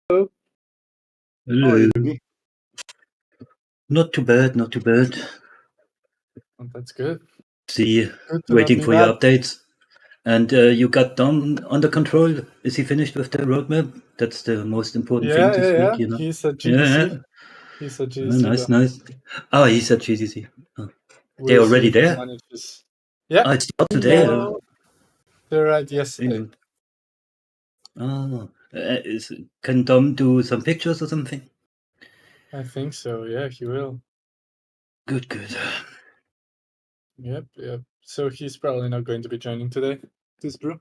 Hello. How are Hello. you doing? Not too bad, not too bad. Oh, that's good. See, Good to not waiting be for your bad. updates. And you got Dom under control? Is he finished with the roadmap? That's the most important thing this Yeah. week, you know? He's at Yeah, GDC. He's at yeah. GDC Nice, though. nice. Oh, he's at GCC. Oh. They're We'll see already if he there? manages. Yeah. Oh, it's not today. No, they're right yesterday. Oh, can Dom do some pictures or something? I think so. Yeah, he will. Good, good. Yep. So he's probably not going to be joining today. This brew.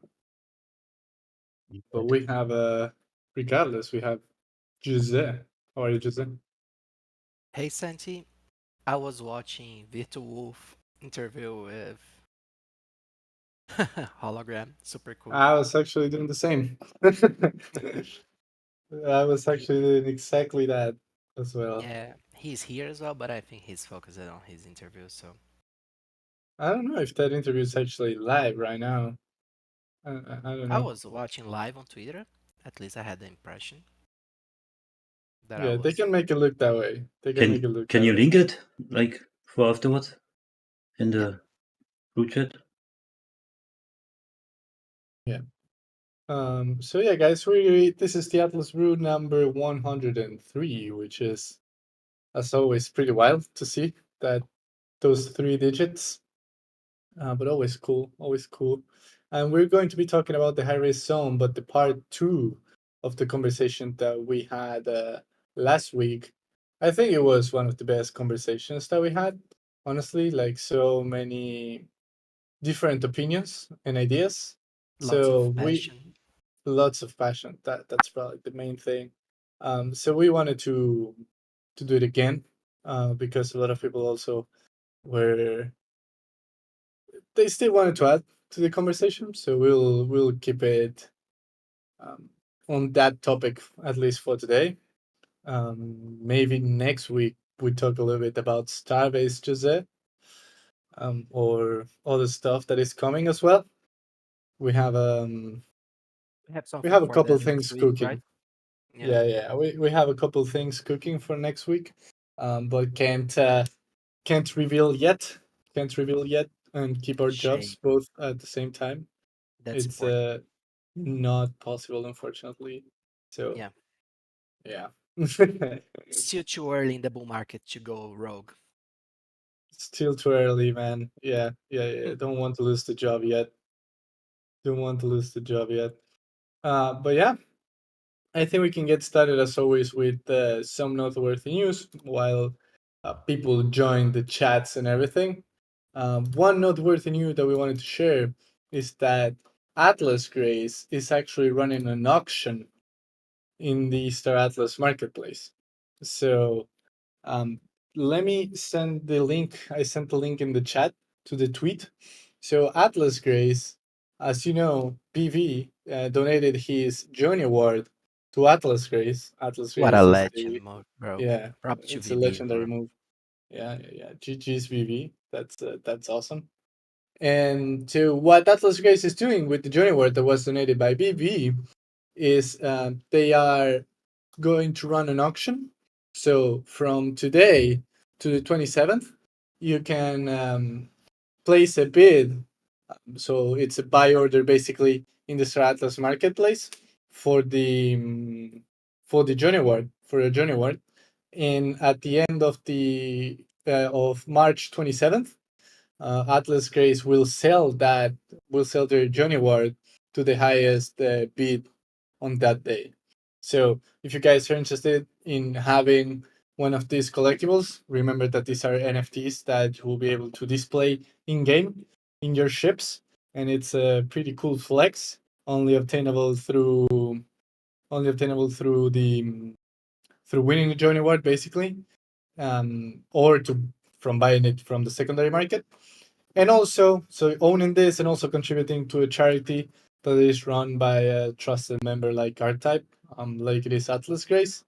But we have regardless, we have Jose. How are you, Jose? Hey Santi, I was watching Virtual Wolf interview with Hologram, super cool. I was actually doing the same. I was actually doing exactly that as well. Yeah, he's here as well, but I think he's focused on his interview, so I don't know if that interview is actually live right now. I don't I know. was watching live on Twitter. At least I had the impression that I Yeah, they was. can make it look that way. They can make it look Can that you way. link it, like, for afterwards in Yeah, the group chat? Yeah. So yeah, guys, we this is the Atlas Brew number 103, which is, as always, pretty wild to see that those 3 digits. But always cool, always cool. And we're going to be talking about the high risk zone, but the part two of the conversation that we had last week. I think it was one of the best conversations that we had. Honestly, like so many different opinions and ideas. lots So of we passion. lots of passion. That's probably the main thing. So we wanted to do it again because a lot of people also were they still wanted to add to the conversation. So we'll keep it um, on that topic at least for today. Maybe next week we talk a little bit about Starbase Jose or other stuff that is coming as well. We have um We have we something have a for couple the next things week, right? cooking. Yeah, Yeah. We have a couple things cooking for next week, but can't reveal yet. Can't reveal yet, and keep our jobs shame. both at the same time. That's It's important. not possible, unfortunately. So Yeah, yeah, still too early in the bull market to go rogue. still too early, man. Yeah. Don't want to lose the job yet. Don't want to lose the job yet. But yeah, I think we can get started as always with some noteworthy news while people join the chats and everything. One noteworthy news that we wanted to share is that Atlas Grace is actually running an auction in the Star Atlas marketplace. So um, let me send the link. I sent the link in the chat to the tweet. So Atlas Grace, as you know, PV donated his Journey Award to Atlas Grace. Atlas What a Grace is legend the move, bro. yeah, Prop to it's a VV, legendary bro. move. Yeah. GG's VV. That's awesome. And to what Atlas Grace is doing with the Journey Award that was donated by BV is they are going to run an auction. So from today to the 27th, you can place a bid. So it's a buy order basically in the Star Atlas marketplace for the Journey Award for a Journey Award. And at the end of the of March 27th, Atlas Grace will sell their Journey Award to the highest bid on that day. So if you guys are interested in having one of these collectibles, remember that these are NFTs that you will be able to display in game in your ships, and it's a pretty cool flex. Only obtainable through the through winning the Journey Award, basically, or to from buying it from the secondary market. And also, so owning this and also contributing to a charity that is run by a trusted member like R-Type, like it is Atlas Grace,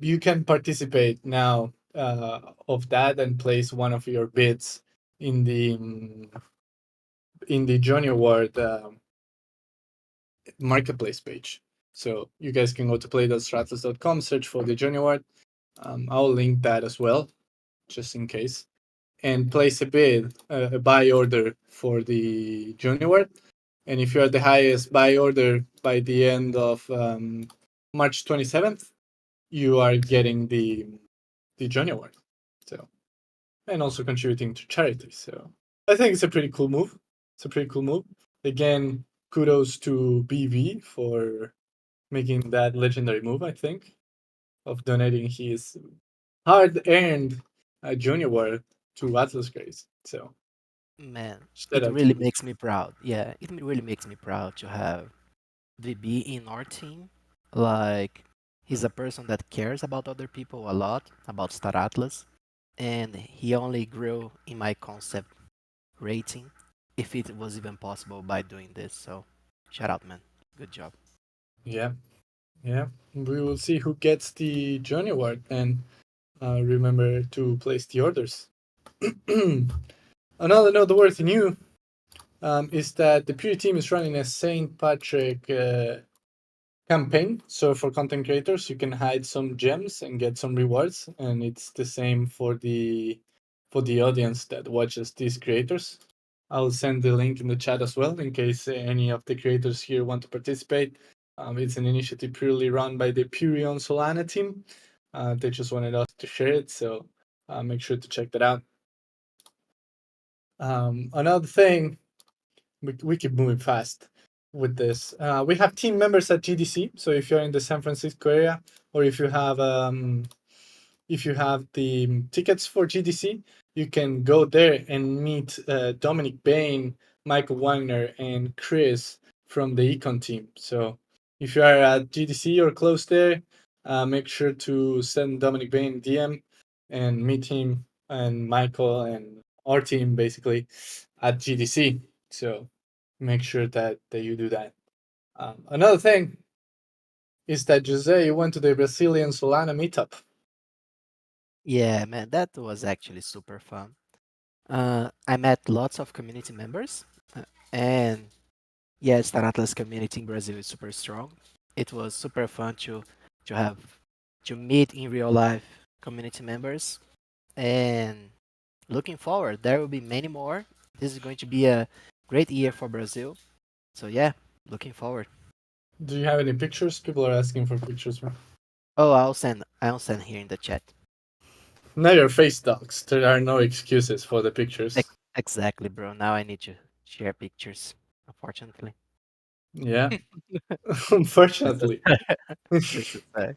you can participate now of that and place one of your bids in the Journey Award marketplace page. So you guys can go to play.stratos.com, search for the Journey Award. I'll link that as well, just in case, and place a bid, a buy order for the Journey Award. And if you are the highest buy order by the end of March 27th, you are getting the Journey Award. So, and also contributing to charity. So I think it's a pretty cool move. It's a pretty cool move. Again, kudos to BV for making that legendary move, I think, of donating his hard earned Junior Award to Atlas Grace. So Man, shout it out to really you. makes me proud. Yeah, it really makes me proud to have VB in our team. Like, he's a person that cares about other people a lot, about Star Atlas, and he only grew in my concept rating, if it was even possible by doing this. So, shout out, man. Good job. Yeah, yeah. We will see who gets the Journey Award, and remember to place the orders. Another noteworthy news is that the Pure team is running a Saint Patrick campaign. So for content creators, you can hide some gems and get some rewards, and it's the same for the audience that watches these creators. I'll send the link in the chat as well in case any of the creators here want to participate. It's an initiative purely run by the Purion Solana team. They just wanted us to share it, so make sure to check that out. Another thing, we keep moving fast with this. We have team members at GDC. So if you're in the San Francisco area, or if you have the tickets for GDC, you can go there and meet Dominic Bain, Michael Wagner, and Chris from the Econ team. So if you are at GDC or close there, make sure to send Dominic Bain DM and meet him and Michael and our team basically at GDC. So make sure that you do that. Another thing is that Jose went to the Brazilian Solana meetup. Yeah, man, that was actually super fun. I met lots of community members, and yeah, Star Atlas community in Brazil is super strong. It was super fun to have to meet in real life community members, and looking forward, there will be many more. This is going to be a great year for Brazil. So yeah, looking forward. Do you have any pictures? People are asking for pictures. Oh, I'll send here in the chat. Now your face docs. There are no excuses for the pictures. Exactly, bro. Now I need to share pictures, unfortunately. Yeah, unfortunately. Necessary.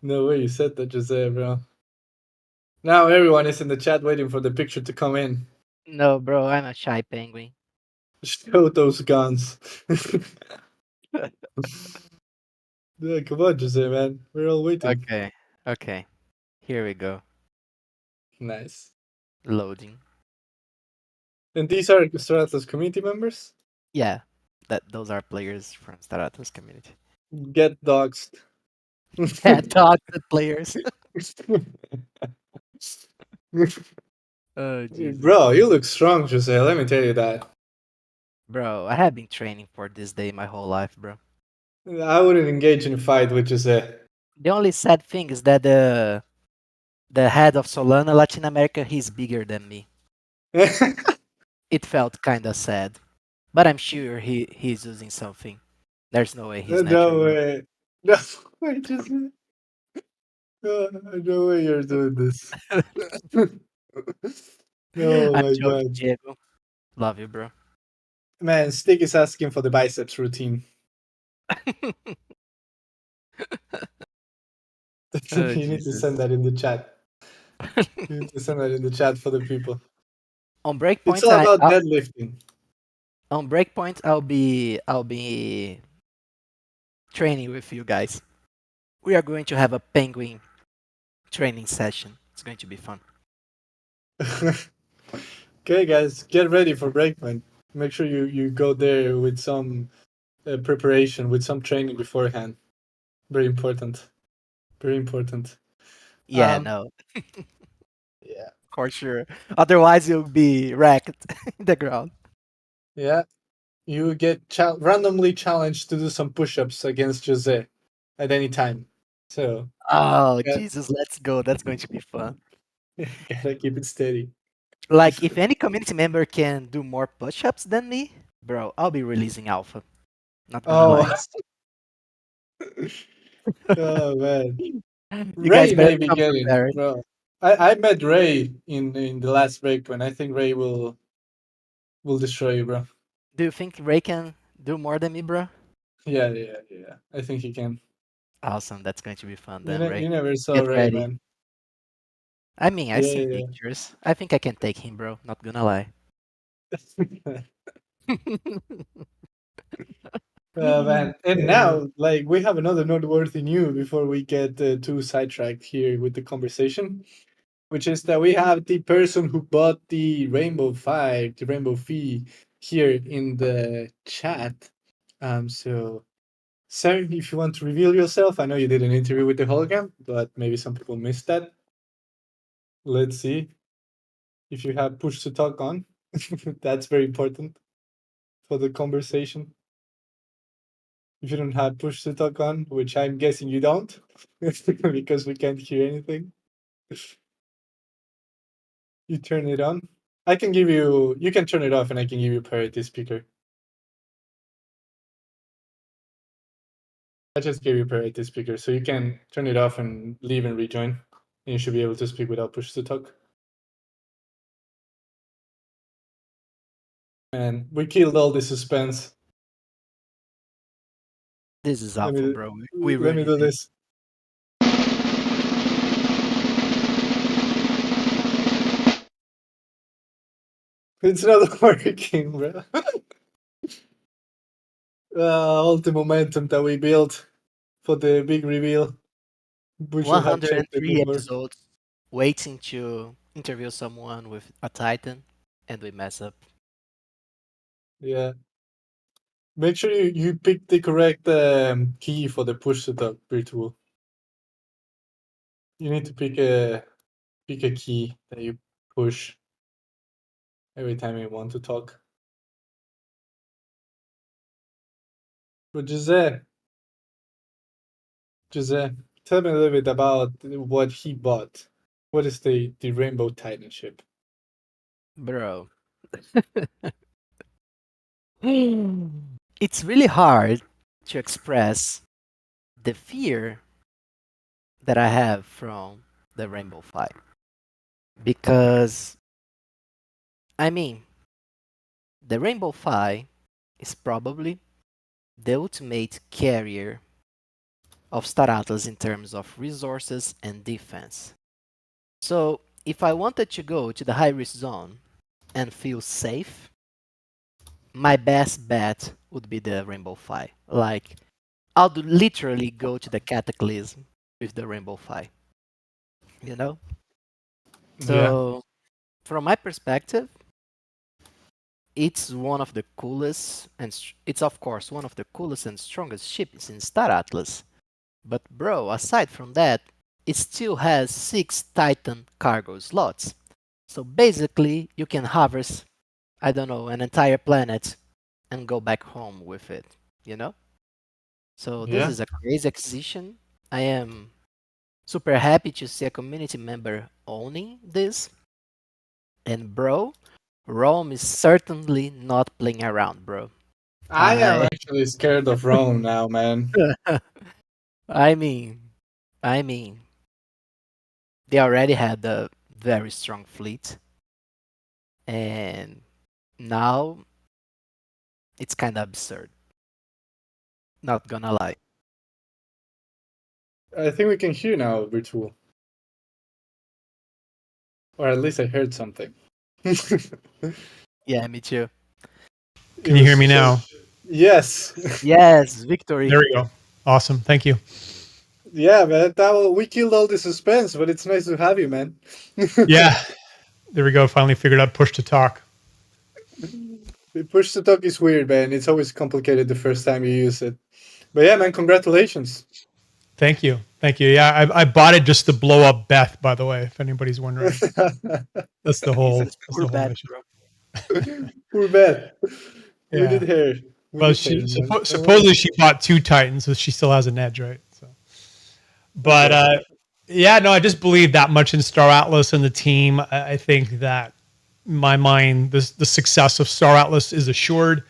No way you said that, Jose, bro. Now everyone is in the chat waiting for the picture to come in. No, bro, I'm a shy penguin. Show those guns. Yeah, come on, Jose, man. We're all waiting. Okay, okay. Here we go. Nice. Loading. And these are Stratos community members? Yeah, those are players from Staratos community. Get doxed. Yeah, dogs and players. Oh Jesus. Bro, you look strong, Jose. Let me tell you that. Bro, I have been training for this day my whole life, bro. I wouldn't engage in a fight with Jose. The only sad thing is that the head of Solana Latin America, he's bigger than me. It felt kinda sad. But I'm sure he's using something. There's no way he's No natural. way. No way, Jose. No way you're doing this. Oh I'm my joking, god. Diego. Love you, bro. Man, Stick is asking for the biceps routine. Oh You need to send Jesus. that in the chat. You need to send that in the chat for the people. On It's breakpoint, all about deadlifting. on breakpoint, I'll be training with you guys. We are going to have a penguin training session. It's going to be fun. Okay, guys, get ready for Breakpoint. Make sure you go there with some preparation, with some training beforehand. Very important. Very important. Yeah, Um, no, yeah, for sure. Otherwise, you'll be wrecked in the ground. yeah. You get randomly challenged to do some push-ups against Jose at any time. So Oh, yeah, Jesus, let's go. That's going to be fun. gotta keep it steady. Like, if any community member can do more push-ups than me, bro, I'll be releasing alpha. Not gonna Oh, lie. oh man, You guys Ray better may be come getting, prepared. bro. I met Ray in the last break when I think Ray will destroy you, bro. Do you think Ray can do more than me, bro? Yeah. I think he can. Awesome. That's going to be fun then, You Ray. never saw Get Ray, ready. man. I mean, I've seen Yeah, pictures. I think I can take him, bro. Not gonna lie. yeah. Man, and Yeah. now, like, we have another noteworthy news before we get too sidetracked here with the conversation, which is that we have the person who bought the Rainbow Fire, the Rainbow Fee, here in the chat. So, sir, if you want to reveal yourself, I know you did an interview with the hologram, but maybe some people missed that. Let's see if you have push to talk on. That's very important for the conversation. If you don't have push to talk on, which I'm guessing you don't, because we can't hear anything, you turn it on. I can give you, you can turn it off and I can give you priority speaker. I just gave you priority speaker, so you can turn it off and leave and rejoin. And you should be able to speak without push to talk. And we killed all the suspense. This is Let awful, me bro. We let me really do did. this. It's not working, bro. All the momentum that we built for the big reveal, we should have checked it 103 before. episodes waiting to interview someone with a Titan, and we mess up. Yeah. Make sure you pick the correct key for the push to talk virtual. You need to pick a key that you push every time you want to talk. But Jose, tell me a little bit about what he bought. What is the Rainbow Titan ship? Bro. It's really hard to express the fear that I have from the Rainbow Fight. Because, I mean, the Rainbow Fight is probably the ultimate carrier of Star Atlas in terms of resources and defense. So, if I wanted to go to the high risk zone and feel safe, my best bet would be the Rainbow Fight. Like, I'll literally go to the Cataclysm with the Rainbow Fight, you know? Yeah. So, from my perspective, it's one of the coolest, and it's of course one of the coolest and strongest ships in Star Atlas. But, bro, aside from that, it still has 6 Titan cargo slots. So basically, you can harvest, I don't know, an entire planet and go back home with it, you know? So this Yeah. is a crazy acquisition. I am super happy to see a community member owning this. And bro, Rome is certainly not playing around, bro. I am I actually scared of Rome now, man. I mean, I mean, they already had a very strong fleet, and now it's kind of absurd. Not gonna lie. I think we can hear now, virtual. Or at least I heard something. It Yeah, me too. Can you hear was me so. now? Yes. Yes, victory. There we go. Awesome. Thank you. Yeah, man. We killed all the suspense, but it's nice to have you, man. Yeah. There we go. Finally figured out push to talk. The push to talk is weird, man. It's always complicated the first time you use it. But yeah, man, congratulations. Thank you. Thank you. Yeah, I bought it just to blow up Beth, by the way, if anybody's wondering. That's the whole Jesus, poor bad, mission. bro. Poor bad. We need Yeah. her. We Well, need she her, man. supposedly she bought two Titans, so she still has an edge, right? So, but Okay. yeah, no, I just believe that much in Star Atlas and the team. I think that in my mind, the success of Star Atlas is assured.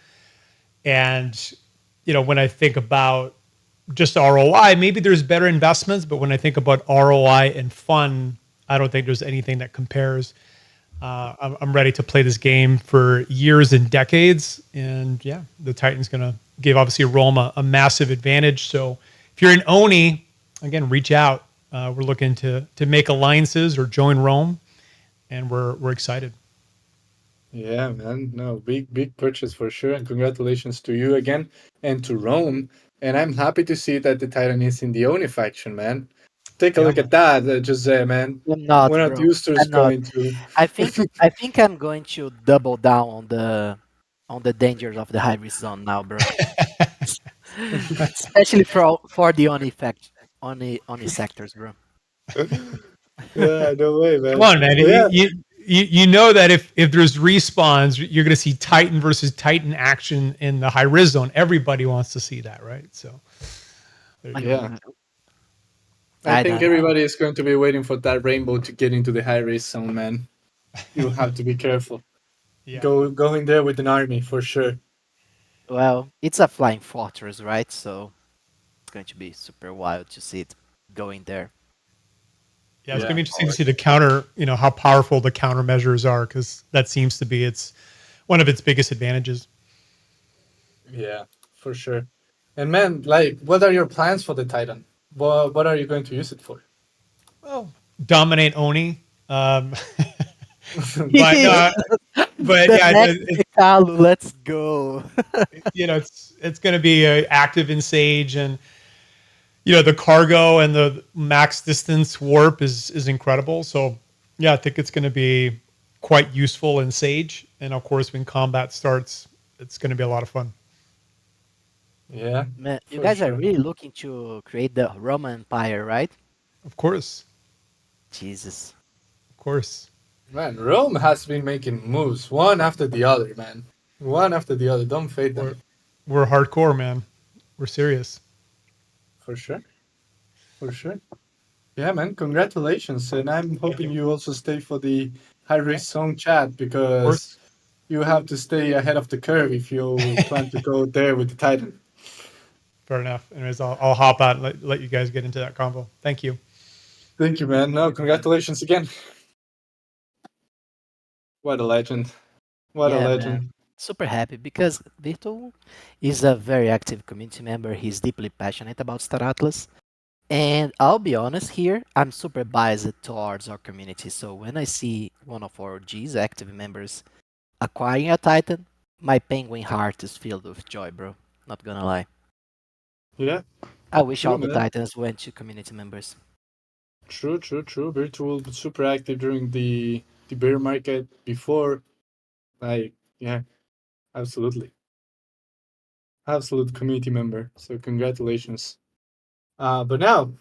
And when I think about just ROI, maybe there's better investments, but when I think about ROI and fun, I don't think there's anything that compares. I'm ready to play this game for years and decades, and yeah, the Titans gonna give obviously Rome a massive advantage. So if you're an Oni, again, reach out. We're looking to make alliances or join Rome, and we're excited. Yeah, man. No, big purchase for sure. And congratulations to you again and to Rome. And I'm happy to see that the Titan is in the Oni faction, man. Take a Yeah, look man. at that, Jose, man. I'm not, One of the bro. Easter's I'm not. going to. I think I'm going to double down on the dangers of the high risk zone now, bro. Especially for the Oni sectors, bro. Yeah, no way, Come man. on, man. But yeah, You know that if there's respawns, you're going to see Titan versus Titan action in the high risk zone. Everybody wants to see that, right? So there you I go. yeah. know. I I think don't know. everybody is going to be waiting for that rainbow to get into the high risk zone, man. You have to be careful. Yeah. Go in there with an army for sure. Well, it's a flying fortress, right? So it's going to be super wild to see it going there. Yeah, it's going Yeah. to be interesting to see the counter, how powerful the countermeasures are, because that seems to be its one of its biggest advantages. Yeah, for sure. And man, like, what are your plans for the Titan? What are you going to use it for? Well, dominate Oni. Um, but The no, but yeah, next Hikalu, let's go. it's going to be active in Sage, and the cargo and the max distance warp is incredible. So yeah, I think it's going to be quite useful in Sage, and of course when combat starts, it's going to be a lot of fun. Yeah, Man, you for guys are sure. really looking to create the Roman Empire, right? Of course, Jesus. of course. Man, Rome has been making moves one after the other, man. One after the other. Don't fade them. We're we're hardcore, man. We're serious. For sure. For sure. Yeah, man. Congratulations. And I'm Thank hoping you. you also stay for the high Yeah, risk song chat of because course. you have to stay ahead of the curve if you plan to go there with the Titan. Fair enough. Anyways, I'll hop out and let you guys get into that convo. Thank you. Thank you, man. No, congratulations again. What a legend. What a Yeah, man. legend. Super happy because Virtu is a very active community member. He's deeply passionate about Star Atlas. And I'll be honest here, I'm super biased towards our community. So when I see one of our G's active members acquiring a Titan, my penguin heart is filled with joy, bro. Not gonna lie. Yeah, I wish true, all the man. Titans went to community members. True, true, true. Virtual super active during the bear market before. Like, yeah, absolutely. Absolute community member. So congratulations. But now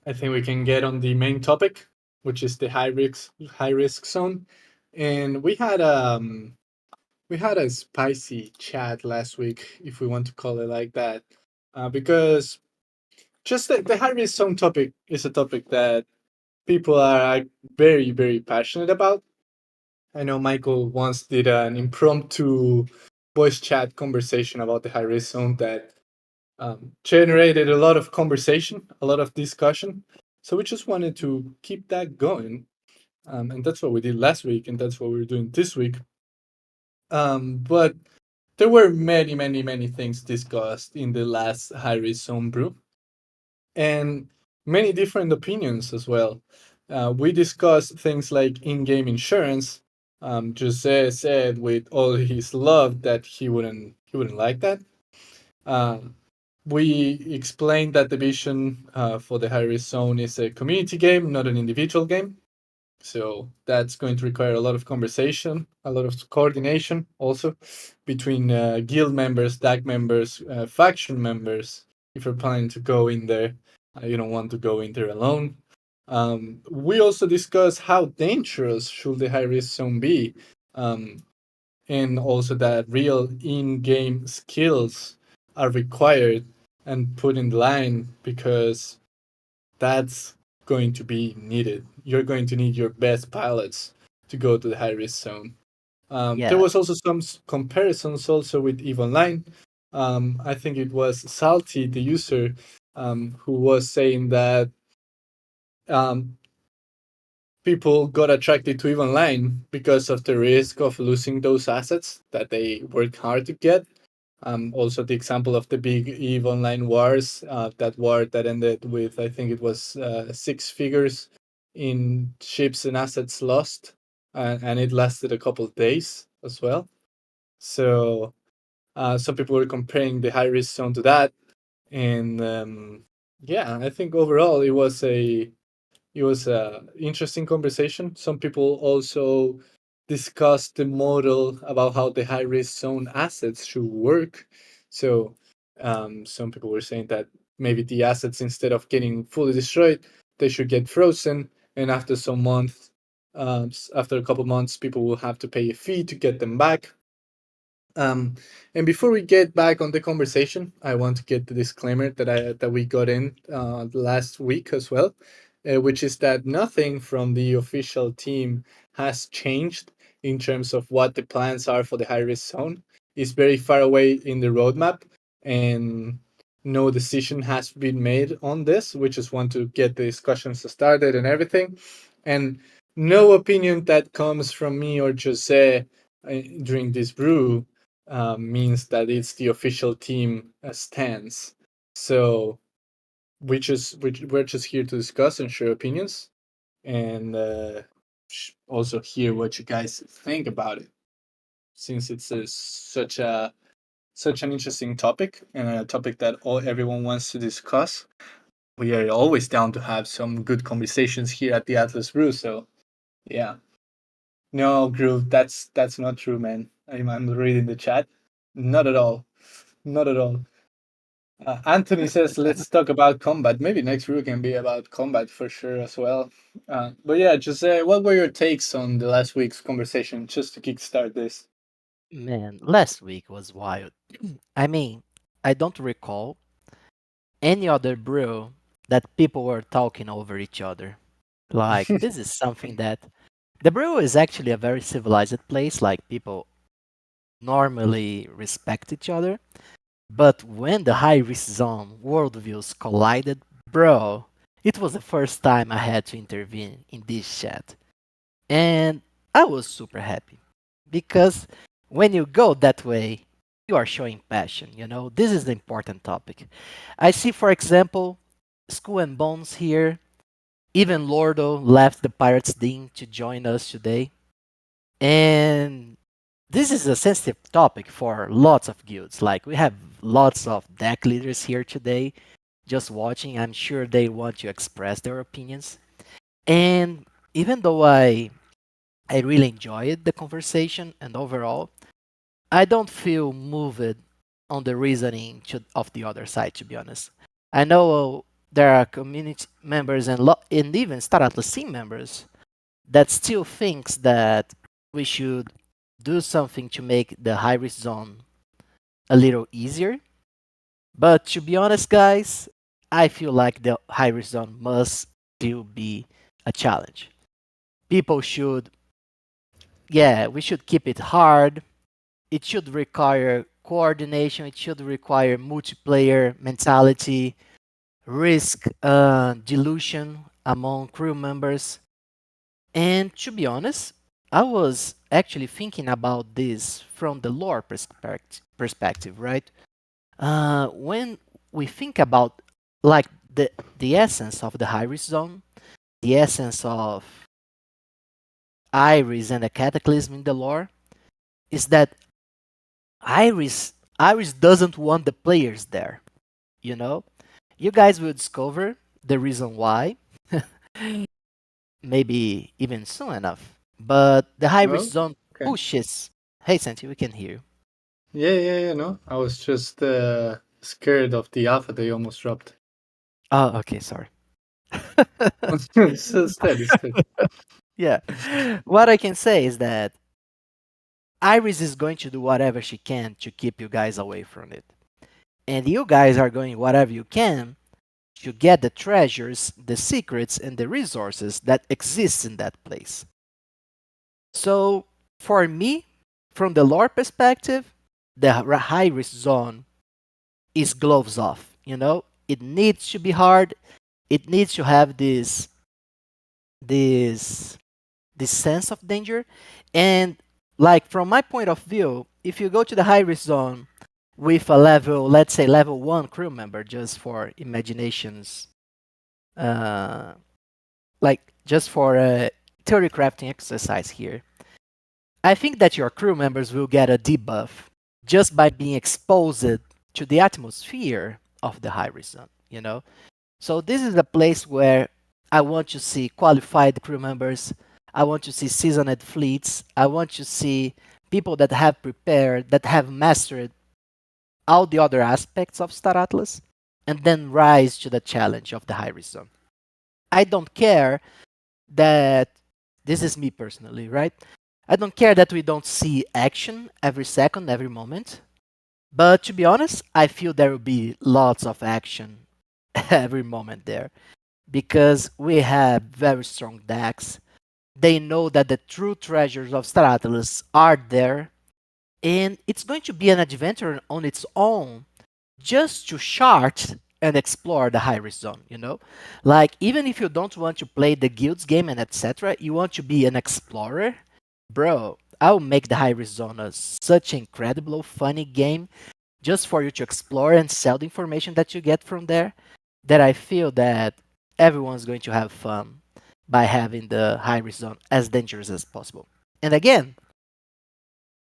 I think we can get on the main topic, which is the high risk zone. And we had a spicy chat last week, if we want to call it like that. Because just the high risk zone topic is a topic that people are very, very passionate about. I know Michael once did an impromptu voice chat conversation about the high risk zone that generated a lot of conversation, a lot of discussion. So we just wanted to keep that going. And that's what we did last week, and that's what we're doing this week. But there were many, many, many things discussed in the last high risk zone brew, and many different opinions as well. We discussed things like in-game insurance. Jose said with all his love that he wouldn't like that. Um, we explained that the vision for the high risk zone is a community game, not an individual game. So that's going to require a lot of conversation, a lot of coordination also between guild members, DAG members, faction members. If you're planning to go in there, you don't want to go in there alone. We also discussed how dangerous should the high risk zone be. Um, and also that real in-game skills are required and put in line, because that's going to be needed. You're going to need your best pilots to go to the high risk zone. There Yeah. was also some comparisons also with EVE Online. I think it was Salty, the user, who was saying that um, people got attracted to EVE Online because of the risk of losing those assets that they worked hard to get. Also, the example of the big EVE Online wars, that war that ended with, I think it was six figures in ships and assets lost, and it lasted a couple of days as well. So some people were comparing the high risk zone to that, and yeah, I think overall it was a interesting conversation. Some people also discussed the model about how the high risk zone assets should work. So some people were saying that maybe the assets, instead of getting fully destroyed, they should get frozen, and after some months, after a couple months, people will have to pay a fee to get them back. Um, and before we get back on the conversation, I want to get the disclaimer that we got in last week as well, which is that nothing from the official team has changed in terms of what the plans are for the high risk zone. It's very far away in the roadmap, and no decision has been made on this. We just want to get the discussions started and everything, and no opinion that comes from me or Jose during this brew means that it's the official team stance. So we're just here to discuss and share opinions, and also hear what you guys think about it, since it's such an interesting topic, and a topic that everyone wants to discuss. We are always down to have some good conversations here at the Atlas Brew. So yeah, no, Groove, that's not true, man. I'm reading the chat. Not at all. Not at all. Anthony says, let's talk about combat. Maybe next week can be about combat for sure as well. But yeah, Jose, what were your takes on the last week's conversation, just to kickstart this? Man, last week was wild. I mean, I don't recall any other brew that people were talking over each other. Like, this is something that the brew is actually a very civilized place, like, people normally respect each other. But when the high risk zone worldviews collided, bro, it was the first time I had to intervene in this chat. And I was super happy because when you go that way, you are showing passion. This is the important topic. I see, for example, Skull and Bones here. Even Lordo left the Pirates Den to join us today. And this is a sensitive topic for lots of guilds. Like, we have lots of deck leaders here today just watching. I'm sure they want to express their opinions. And even though I really enjoyed the conversation, and overall, I don't feel moved on the reasoning of the other side, to be honest. I know there are community members and even Star Atlas team members that still thinks that we should do something to make the high risk zone a little easier. But to be honest, guys, I feel like the high risk zone must still be a challenge. People should, yeah, we should keep it hard. It should require coordination. It should require multiplayer mentality, risk dilution among crew members. And to be honest, I was actually thinking about this from the lore perspective, right? When we think about like the essence of the high risk zone, the essence of Iris and the cataclysm in the lore is that Iris doesn't want the players there. You know, you guys will discover the reason why, maybe even soon enough. But the high risk No? zone Okay. pushes. Hey, Santi, we can hear you. Yeah, no. I was just scared of the alpha they almost dropped. Oh, okay, sorry. So steady, steady. Yeah. What I can say is that Iris is going to do whatever she can to keep you guys away from it. And you guys are going whatever you can to get the treasures, the secrets, and the resources that exist in that place. So for me, from the lore perspective, the high risk zone is gloves off. It needs to be hard. It needs to have this this sense of danger. And like from my point of view, if you go to the high risk zone with a level, let's say level 1 crew member, just for imaginations, uh, like just for a theory crafting exercise here, I think that your crew members will get a debuff just by being exposed to the atmosphere of the high risk zone. So this is a place where I want to see qualified crew members. I want to see seasoned fleets. I want to see people that have prepared, that have mastered all the other aspects of Star Atlas, and then rise to the challenge of the high risk zone. I don't care that this is me personally, right? I don't care that we don't see action every second, every moment. But to be honest, I feel there will be lots of action every moment there because we have very strong decks. They know that the true treasures of Star Atlas are there, and it's going to be an adventure on its own just to chart and explore the high risk zone. Like, even if you don't want to play the guilds game and etc., you want to be an explorer, bro, I'll make the high risk zone such an incredible, funny game just for you to explore and sell the information that you get from there, that I feel that everyone's going to have fun by having the high risk zone as dangerous as possible. And again,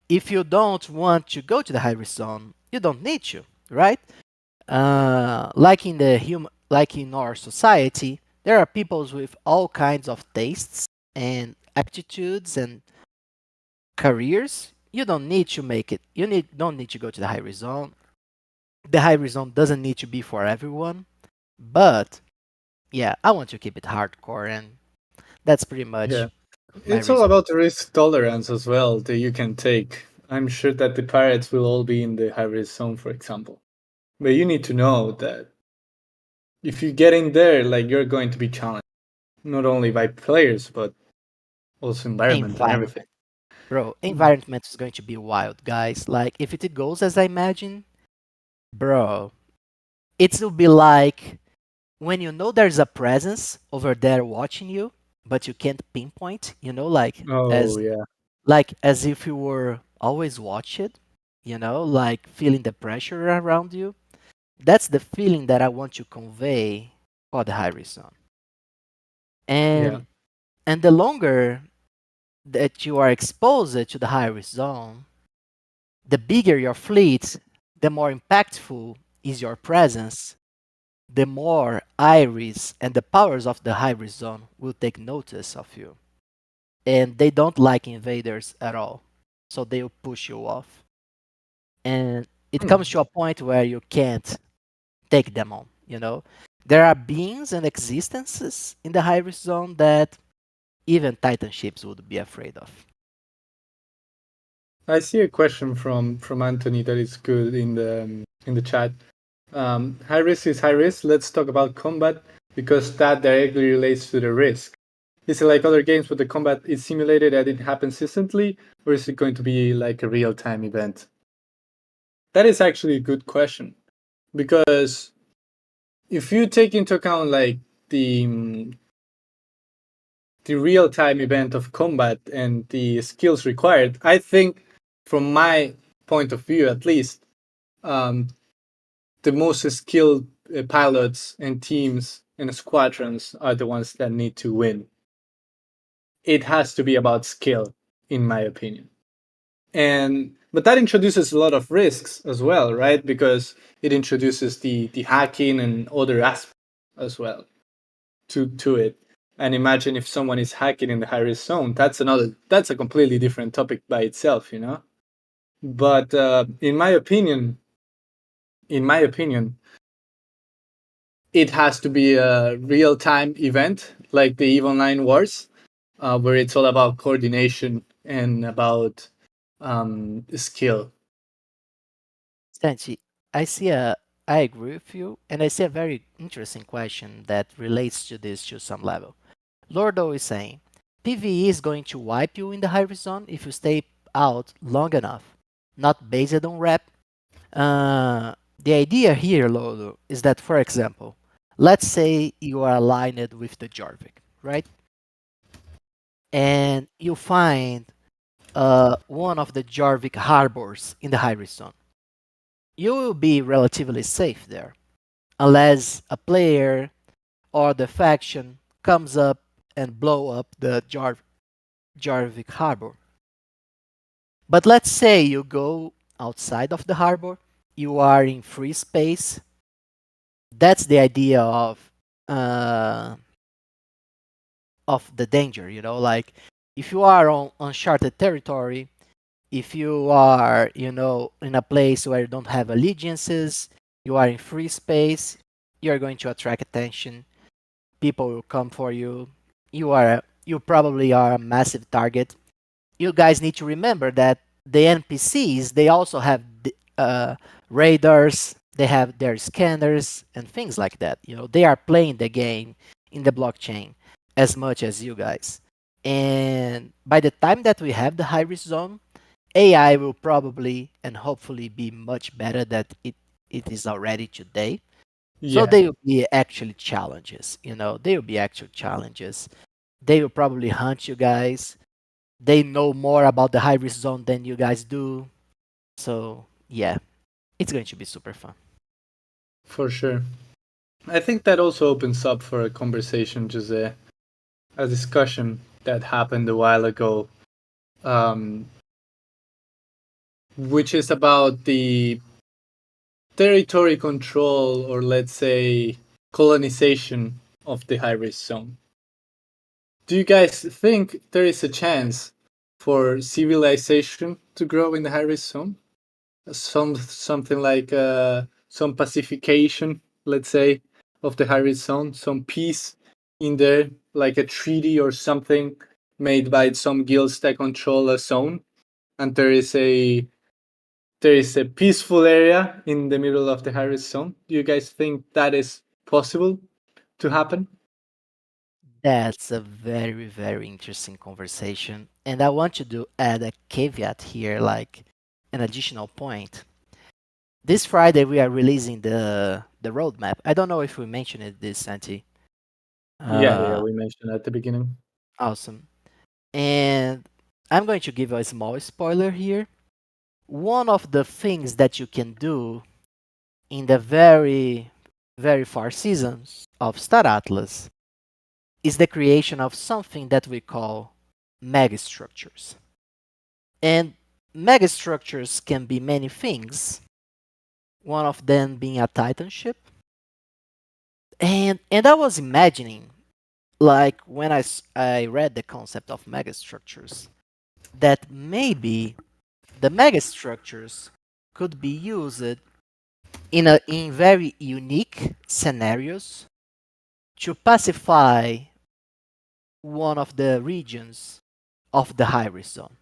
if you don't want to go to the high risk zone, you don't need to, right? Like in our society, there are people with all kinds of tastes and aptitudes and careers. You don't need to make it. Don't need to go to the high risk zone. The high risk zone doesn't need to be for everyone, but yeah, I want to keep it hardcore, and that's pretty much Yeah. my It's all reason. about the risk tolerance as well that you can take. I'm sure that the pirates will all be in the high risk zone, for example. But you need to know that if you get in there, like you're going to be challenged, not only by players, but also environment and Environment, everything. bro. Environment is going to be wild, guys. Like if it goes as I imagine, bro, it will be like when you know there's a presence over there watching you, but you can't pinpoint. Like Oh, yeah. as if you were always watched. Like feeling the pressure around you. That's the feeling that I want to convey for the high risk zone. Yeah. And the longer that you are exposed to the high risk zone, the bigger your fleet, the more impactful is your presence, the more Iris and the powers of the high risk zone will take notice of you. And they don't like invaders at all. So they will push you off. And it Hmm. comes to a point where you can't take them on. There are beings and existences in the high risk zone that even Titan ships would be afraid of. I see a question from Anthony that is good in the chat. High risk is high risk. Let's talk about combat because that directly relates to the risk. Is it like other games where the combat is simulated and it happens instantly, or is it going to be like a real time event? That is actually a good question because if you take into account like the the real time event of combat and the skills required, I think from my point of view at least, um, the most skilled pilots and teams and squadrons are the ones that need to win. It has to be about skill, in my opinion. And but that introduces a lot of risks as well, right? Because it introduces the hacking and other aspects as well to it. And imagine if someone is hacking in the high risk zone, that's a completely different topic by itself. But in my opinion, it has to be a real time event like the EVE Online Wars, where it's all about coordination and about skill. Santi, I see a I agree with you, and I see a very interesting question that relates to this to some level. Lordo is saying PvE is going to wipe you in the high risk zone if you stay out long enough, not based on rep. The idea here, Lordo, is that, for example, let's say you are aligned with the Jarvik, right? And you find one of the Jarvik harbors in the high risk zone. You will be relatively safe there, unless a player or the faction comes up and blow up the Jarvik harbor. But let's say you go outside of the harbor, you are in free space. That's the idea uh, of the danger, you know, like if you are on uncharted territory, if you are, you know, in a place where you don't have allegiances, you are in free space, you're going to attract attention. People will come for you. You probably are a massive target. You guys need to remember that the NPCs, they also have radars, they have their scanners and things like that. You know, they are playing the game in the blockchain as much as you guys. And by the time that we have the high risk zone, AI will probably and hopefully be much better than it is already today. So Yeah, they will be actually challenges, you know, they will be actual challenges. They will probably hunt you guys. They know more about the high risk zone than you guys do. So yeah, it's going to be super fun. for sure. I think that also opens up for a conversation, Jose, a discussion that happened a while ago, um, which is about the territory control, or let's say colonization, of the high risk zone. Do you guys think there is a chance for civilization to grow in the high risk zone? Something like some pacification, let's say, of the high risk zone, some peace in there, like a treaty or something made by some guilds that control a zone, and there is a peaceful area in the middle of the high risk zone. Do you guys think that is possible to happen? That's a very, very interesting conversation. And I want you to add a caveat here, like an additional point. This Friday we are releasing the roadmap. I don't know if we mentioned it this, Santi. Yeah, Uh, we mentioned at the beginning. awesome. And I'm going to give a small spoiler here. One of the things that you can do in the very, very far seasons of Star Atlas is the creation of something that we call megastructures. And megastructures can be many things, one of them being a titanship. And I was imagining, like when I read the concept of megastructures, that maybe the megastructures could be used in very unique scenarios to pacify one of the regions of the high risk zone.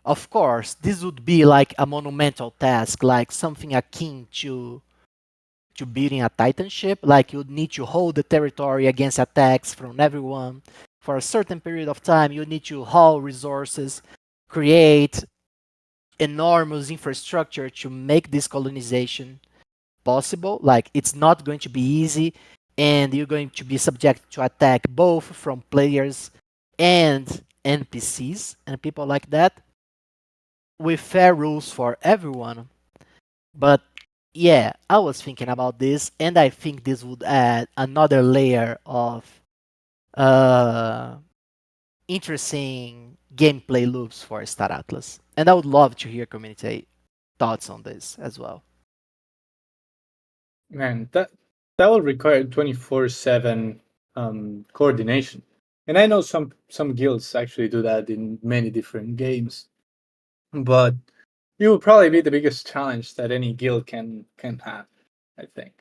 Of course, this would be like a monumental task, like something akin to building a titanship. Like you'd need to hold the territory against attacks from everyone for a certain period of time. You need to haul resources, create enormous infrastructure to make this colonization possible. Like it's not going to be easy, and you're going to be subject to attack both from players and NPCs and people like that, with fair rules for everyone. But yeah, I was thinking about this, and I think this would add another layer of uh, interesting gameplay loops for Star Atlas. And I would love to hear community thoughts on this as well. Man, that will require 24/7 coordination. And I know some guilds actually do that in many different games, but it will probably be the biggest challenge that any guild can have, I think.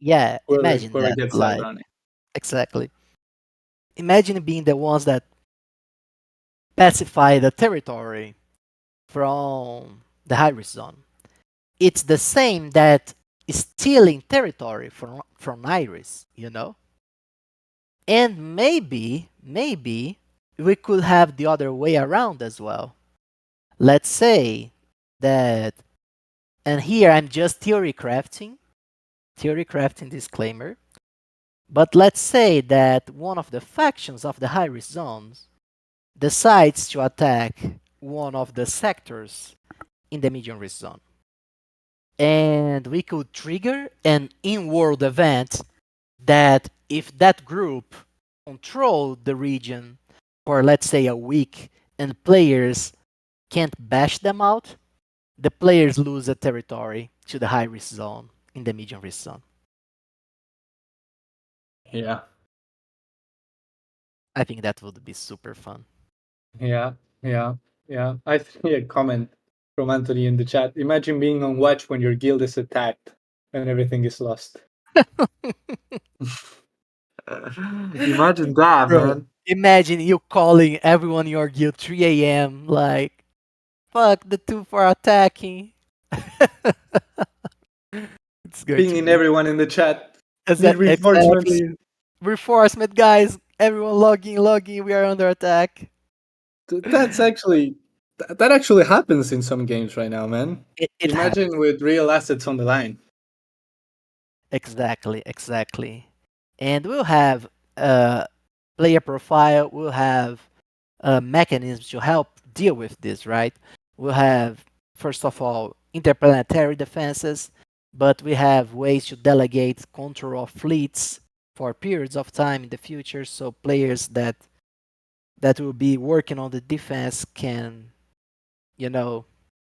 Yeah, Whoever imagine whoever that. gets that Like, running. exactly. Imagine being the ones that pacify the territory from the high risk zone. It's the same that stealing territory from Iris, you know? And maybe we could have the other way around as well. Let's say that, and here I'm just theory crafting disclaimer, but let's say that one of the factions of the high risk zones decides to attack one of the sectors in the medium risk zone. And we could trigger an in-world event that if that group controlled the region for let's say a week and players can't bash them out, the players lose a territory to the high risk zone in the medium risk zone. Yeah. I think that would be super fun. Yeah. Yeah. Yeah. I see a comment from Anthony in the chat. Imagine being on watch when your guild is attacked and everything is lost. Imagine that, Bro, man. imagine you calling everyone in your guild 3 a.m. like, fuck the two for attacking. It's going to Pinging be everyone in the chat. Need reinforcements. exactly reinforcement, guys. Everyone logging. We are under attack. That's actually that actually happens in some games right now, man. It happens. Imagine with real assets on the line. Exactly. And we'll have player profile. We'll have mechanisms to help deal with this, right? We'll have, first of all, interplanetary defenses, but we have ways to delegate control of fleets for periods of time in the future, so players that will be working on the defense can, you know,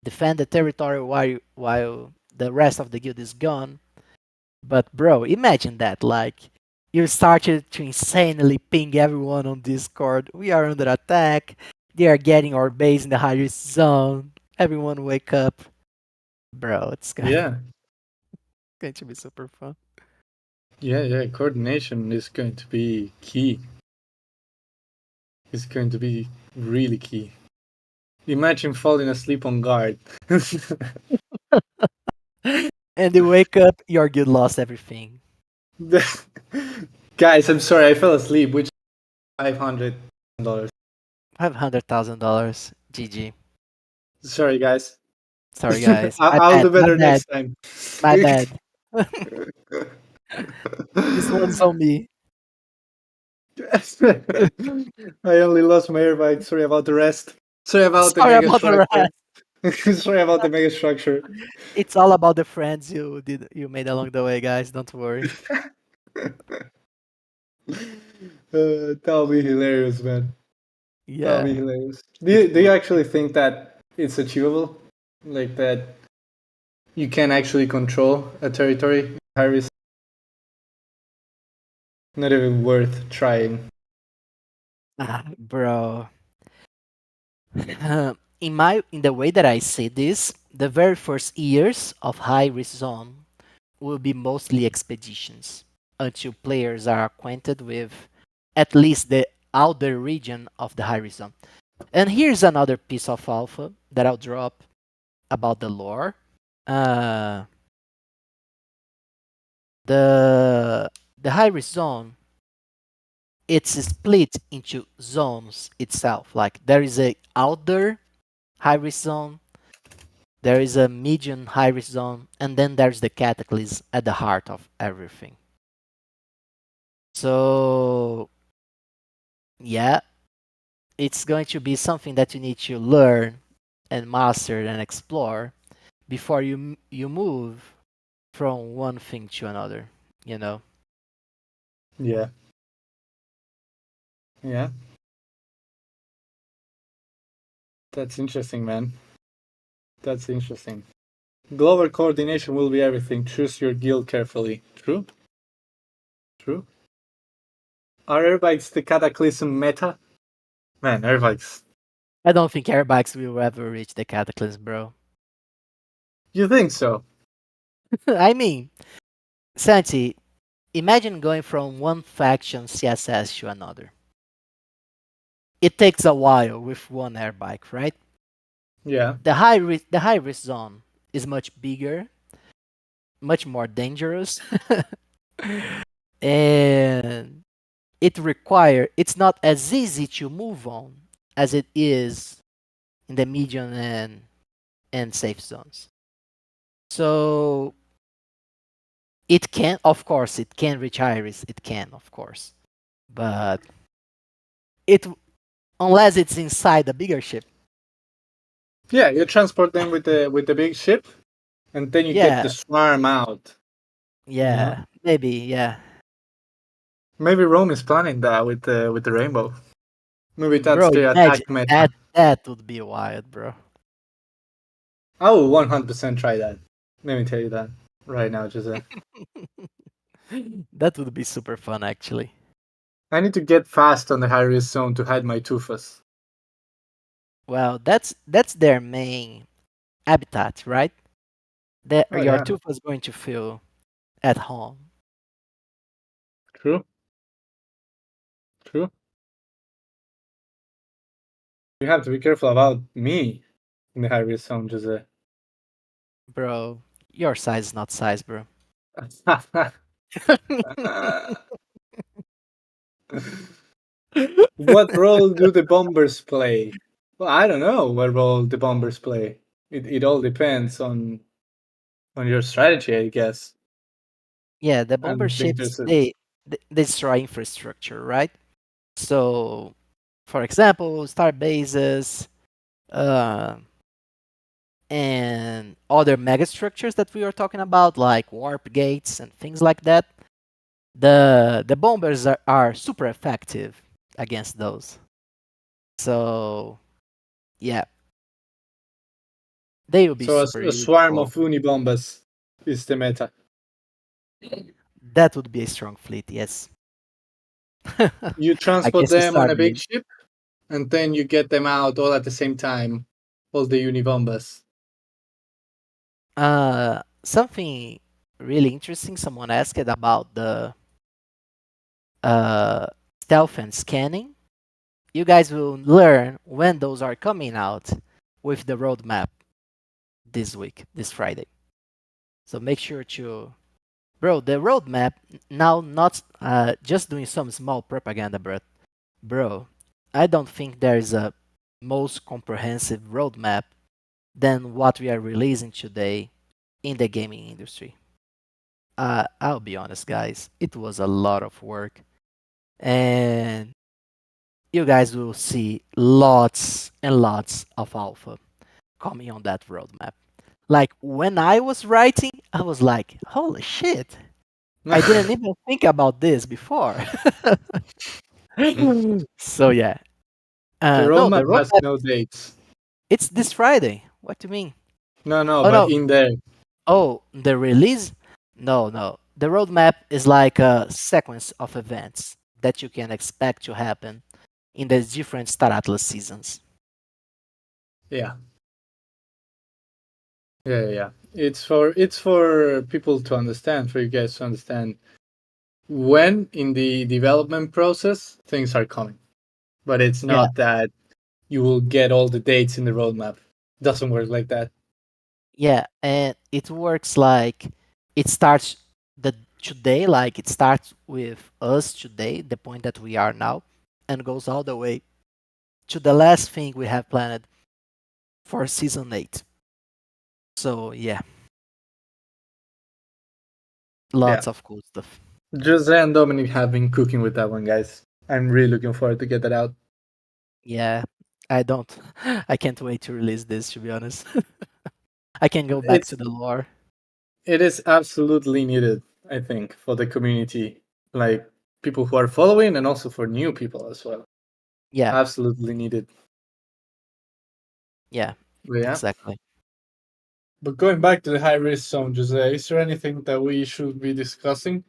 defend the territory while the rest of the guild is gone. But bro, imagine that, like you started to insanely ping everyone on Discord. We are under attack. They are getting our base in the highest zone. Everyone wake up. Bro, it's Yeah. going to be super fun. Yeah. Coordination is going to be key. It's going to be really key. Imagine falling asleep on guard. And they wake up, your guild lost everything. Guys, I'm sorry, I fell asleep, which $500. $500,000. GG. Sorry, guys. Sorry guys. I'll do better next time. My bad. This one's on me. I only lost my airbag. Sorry about the rest. Sorry about the Sorry mega about the structure. rest. Sorry about the mega structure. It's all about the friends you made along the way, guys. Don't worry. That'll be hilarious, man. That'll be Yeah. hilarious. Do you actually think that it's achievable? Like that you can actually control a territory? Harris, not even worth trying. Bro. In the way that I see this, the very first years of high risk zone will be mostly expeditions until players are acquainted with at least the outer region of the high risk zone. And here's another piece of alpha that I'll drop about the lore. Uh, the high risk zone, it's split into zones itself. Like there is a outer high risk zone, there is a medium high risk zone, and then there's the cataclysm at the heart of everything. So yeah, it's going to be something that you need to learn and master and explore before you move from one thing to another, you know. Yeah. Yeah. That's interesting, man. That's interesting. Global coordination will be everything. Choose your guild carefully. True? True? Are airbikes the cataclysm meta? Man, airbikes. I don't think airbikes will ever reach the cataclysm, bro. You think so? I mean, Santi, imagine going from one faction CSS to another. It takes a while with one airbike, right? Yeah. The high risk zone is much bigger, much more dangerous, and it's not as easy to move on as it is in the medium and safe zones. So it can, of course, it can reach high risk. It can, of course, but it unless it's inside a bigger ship. Yeah, you transport them with the big ship, and then you get Yeah, the swarm out. You know, yeah, maybe, yeah, maybe Rome is planning that with the rainbow. Maybe that's bro. the attack Imagine meta. that. That would be wild, bro. I will 100% try that. Let me tell you that right now, Jose. That would be super fun, actually. I need to get fast on the high risk zone to hide my tufas. Well, that's their main habitat, right? That Oh your yeah, tooth is going to feel at home. true, true. You have to be careful about me in the high risk zone, Jose. Bro, your size is not size, bro. What role do the bombers play? Well, I don't know what role the bombers play. It all depends on your strategy, I guess. Yeah, the I bomber don't think ships there's a they destroy infrastructure, right? So, for example, star bases, uh, and other megastructures that we were talking about, like warp gates and things like that. The bombers are super effective against those. So yeah, they will be so super a swarm useful. of unibombers is the meta. That would be a strong fleet, yes. You transport Against the them on a big starbase. ship, and then you get them out all at the same time, all the unibombers. Something really interesting. Someone asked about the uh, stealth and scanning. You guys will learn when those are coming out with the roadmap this week, this Friday. So make sure to, bro, the roadmap now not just doing some small propaganda, bro. I don't think there is a most comprehensive roadmap than what we are releasing today in the gaming industry. I'll be honest, guys, it was a lot of work, and you guys will see lots and lots of alpha coming on that roadmap. Like when I was writing, I was like, holy shit, I didn't the even think about this before. So yeah, no, the roadmap has roadmap, no dates. it's this Friday. What do you mean? No, Oh but no, in there. oh the release? No, no. The roadmap is like a sequence of events that you can expect to happen in the different Star Atlas seasons. Yeah. Yeah. It's for people to understand, for you guys to understand when in the development process things are coming. But it's Yeah, not that you will get all the dates in the roadmap. Doesn't work like that. yeah, and it works like it starts the today, like it starts with us today, the point that we are now, and goes all the way to the last thing we have planned for season 8. So yeah, Yeah. lots of cool stuff. Jose and Dominic have been cooking with that one, guys. I'm really looking forward to get that out. Yeah, I don't, I can't wait to release this. To be honest, I can go back It's to the lore. it is absolutely needed, I think, for the community, like people who are following and also for new people as well. Yeah, Absolutely needed. yeah, But yeah. exactly. But going back to the high risk zone, Jose, is there anything that we should be discussing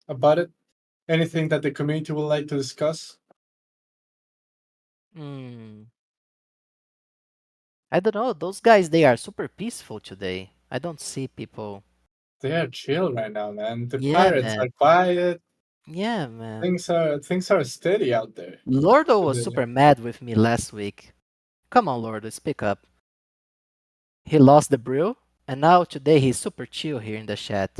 about it? Anything that the community would like to discuss? Hmm. I don't know. Those guys, they are super peaceful today. I don't see people. They are chill right now, man. The Yeah, pirates man. are quiet. Yeah, man. Things are steady out there Lordo was today. super mad with me last week. Come on, Lordo, speak up. he lost the brew, and now today he's super chill here in the chat.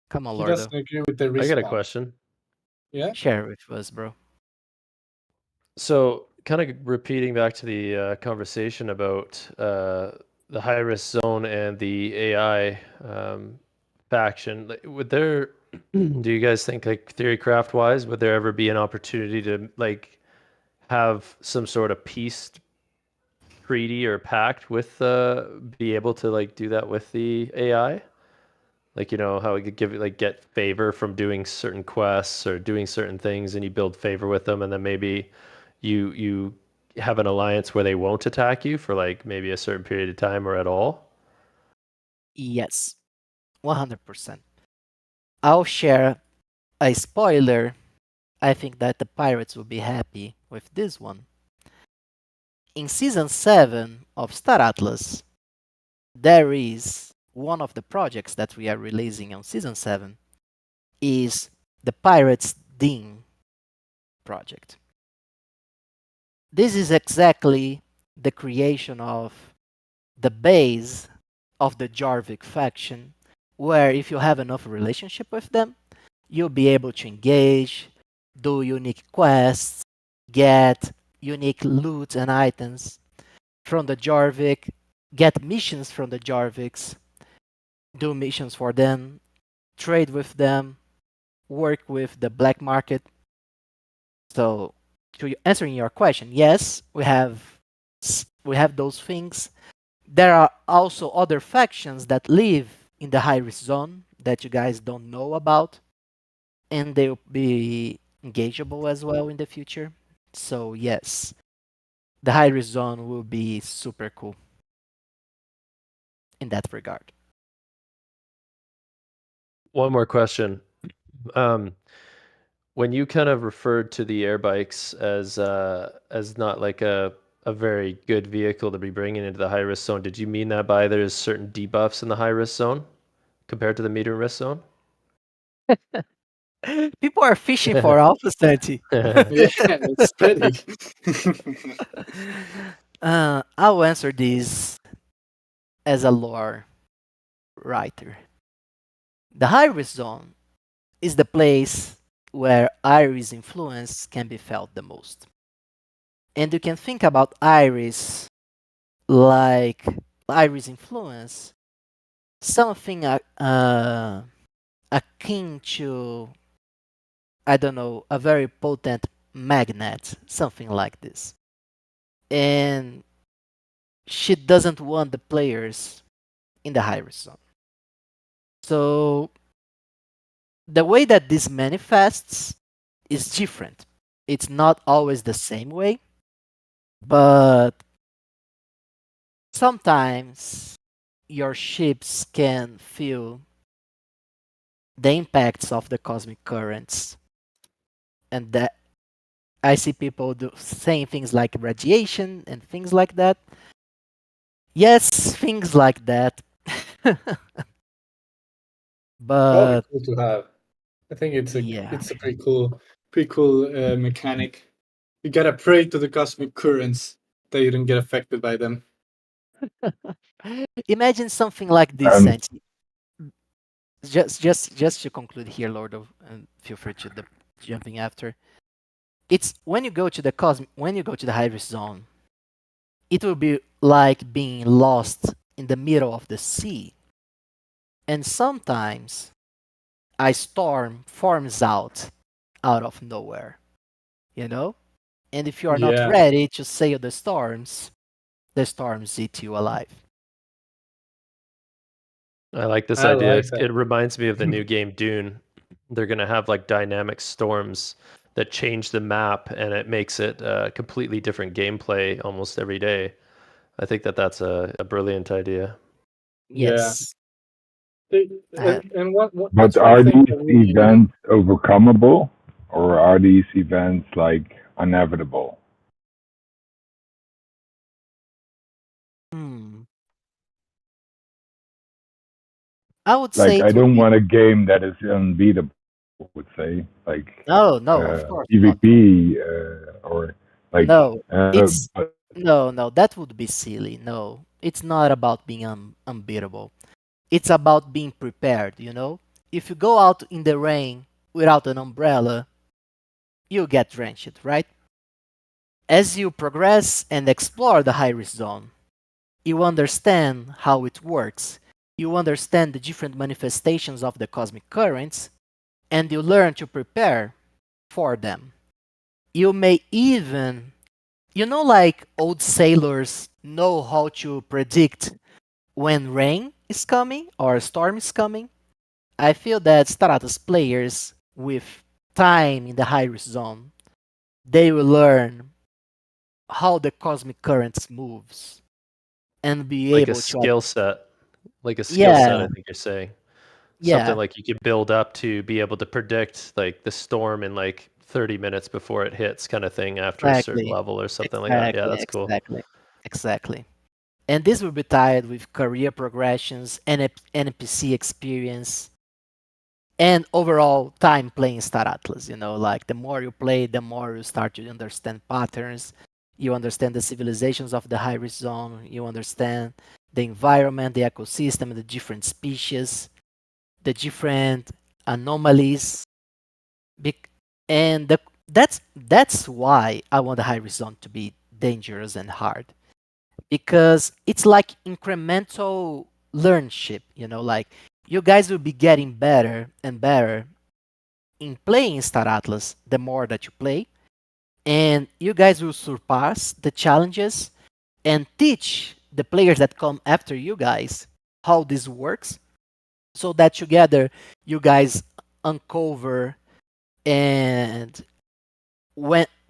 Come on, He Lordo. doesn't agree with the I got a respawn. question. Yeah. Share with us, bro. So, kind of repeating back to the conversation about the high risk zone and the AI faction, would there, do you guys think, like theorycraft wise, would there ever be an opportunity to like have some sort of peace treaty or pact with be able to like do that with the AI? Like, you know, how it could give like get favor from doing certain quests or doing certain things, and you build favor with them, and then maybe you have an alliance where they won't attack you for like maybe a certain period of time or at all. Yes, 100%. I'll share a spoiler. I think that the pirates will be happy with this one. In season 7 of Star Atlas, there is one of the projects that we are releasing on season 7 is the Pirates Dean project. This is exactly the creation of the base of the Jarvik faction, where if you have enough relationship with them, you'll be able to engage, do unique quests, get unique loot and items from the Jarvik, get missions from the Jarviks, do missions for them, trade with them, work with the black market. So, to answering your question, yes, we have those things. There are also other factions that live in the high risk zone that you guys don't know about, and they'll be engageable as well in the future. So yes, the high risk zone will be super cool in that regard. One more question. When you kind of referred to the air bikes as not like a very good vehicle to be bringing into the high risk zone, did you mean that by there's certain debuffs in the high risk zone compared to the medium risk zone? People are fishing for alpha Santi. Yeah, it's pretty. I'll answer this as a lore writer. The high risk zone is the place where Iris influence can be felt the most. And you can think about Iris like Iris influence, something akin to, I don't know, a very potent magnet, something like this. And she doesn't want the players in the high risk zone. So the way that this manifests is different. It's not always the same way, but sometimes your ships can feel the impacts of the cosmic currents, and that I see people saying things like radiation and things like that. Yes, things like that. Probably But cool to have. I think yeah, it's a pretty cool mechanic. You gotta pray to the cosmic currents that you don't get affected by them. imagine something like this, Um, Santi. Just to conclude here, Lord of, and feel free to jumping after. It's when you go to the high risk zone, it will be like being lost in the middle of the sea. And sometimes a storm forms out of nowhere, you know? And if you are not Yeah, ready to sail the storms eat you alive. I like this I idea. like that. It reminds me of the new game Dune. They're going to have like dynamic storms that change the map, and it makes it a completely different gameplay almost every day. I think that that's a brilliant idea. Yeah. Yes. And but what's one are thing these that we events overcomable, or are these events like inevitable? Hmm. I would say Like, I it will don't be want a game that is unbeatable. I would say like no, of course not. PvP or like, No, it's but No, that would be silly. No, it's not about being unbeatable. It's about being prepared, you know? If you go out in the rain without an umbrella, you get drenched, right? As you progress and explore the high risk zone, you understand how it works. You understand the different manifestations of the cosmic currents, and you learn to prepare for them. You may even, like old sailors know how to predict when rain is coming or a storm is coming. I feel that Stratos players with time in the high risk zone, they will learn how the cosmic currents moves and be Like a able to skill set, like a skill set, yeah, I think you're saying. Something yeah, like you could build up to be able to predict like the storm in like 30 minutes before it hits kind of thing after a certain exactly, level or something like that. Yeah, exactly, that's cool. exactly, exactly. And this will be tied with career progressions and NPC experience and overall time playing Star Atlas. Like the more you play, the more you start to understand patterns. You understand the civilizations of the high risk zone. You understand the environment, the ecosystem, the different species, the different anomalies. Bec- and that's why I want the high risk zone to be dangerous and hard, because it's like incremental learnship. Like you guys will be getting better and better in playing Star Atlas the more that you play, and you guys will surpass the challenges and teach the players that come after you guys how this works, so that together you guys uncover and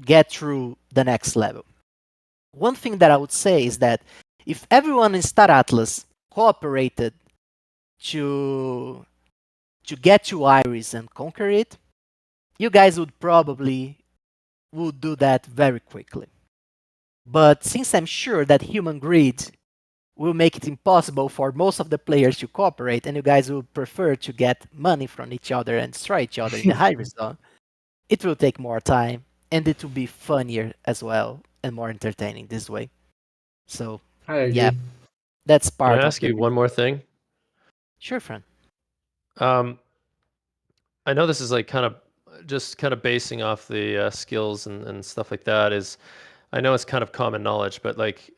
get through the next level. One thing that I would say is that if everyone in Star Atlas cooperated to get to Iris and conquer it, you guys would do that very quickly. But since I'm sure that human greed will make it impossible for most of the players to cooperate, and you guys will prefer to get money from each other and destroy each other in the high risk zone, it will take more time, and it will be funnier as well and more entertaining this way. So, I yeah, agree. that's Can I part of ask the you one reason. more thing? Sure, friend. Um, I know this is like kind of basing off the skills and stuff like that. Is I know it's kind of common knowledge, but like,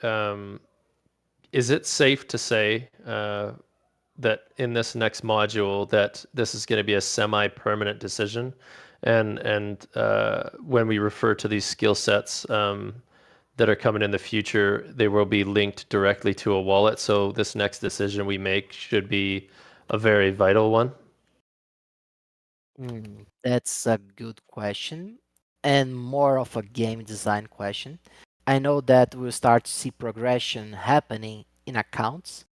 is it safe to say that in this next module that this is going to be a semi-permanent decision, and when we refer to these skill sets that are coming in the future, they will be linked directly to a wallet. So this next decision we make should be a very vital one. That's a good question, and more of a game design question. I know that we'll start to see progression happening in accounts,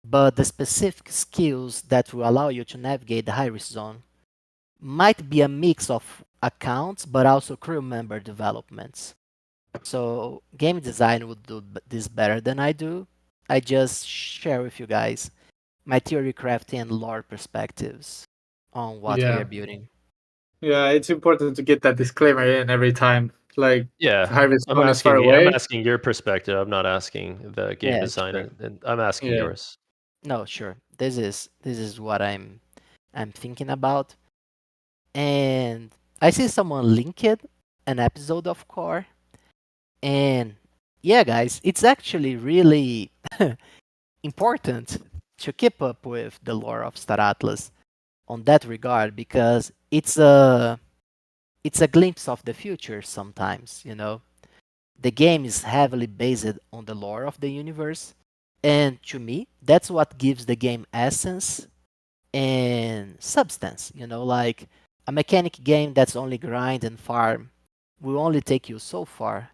but the specific skills that will allow you to navigate the high risk zone might be a mix of accounts but also crew member developments. So game design would do this better than I do. I just share with you guys my theory crafting and lore perspectives on what we Yeah, are building. yeah. It's important to get that disclaimer in every time. Like, if Yeah, Harvest I'm Zone is far asking I'm away. asking your perspective. I'm not asking the game Yeah, designer, sure. and I'm asking Yeah. yours. No, sure. This is what I'm thinking about. And I see someone linked an episode of Core. And yeah, guys, it's actually really important to keep up with the lore of Star Atlas on that regard, because it's a glimpse of the future sometimes. The game is heavily based on the lore of the universe, and to me, that's what gives the game essence and substance. Like a mechanic game that's only grind and farm will only take you so far.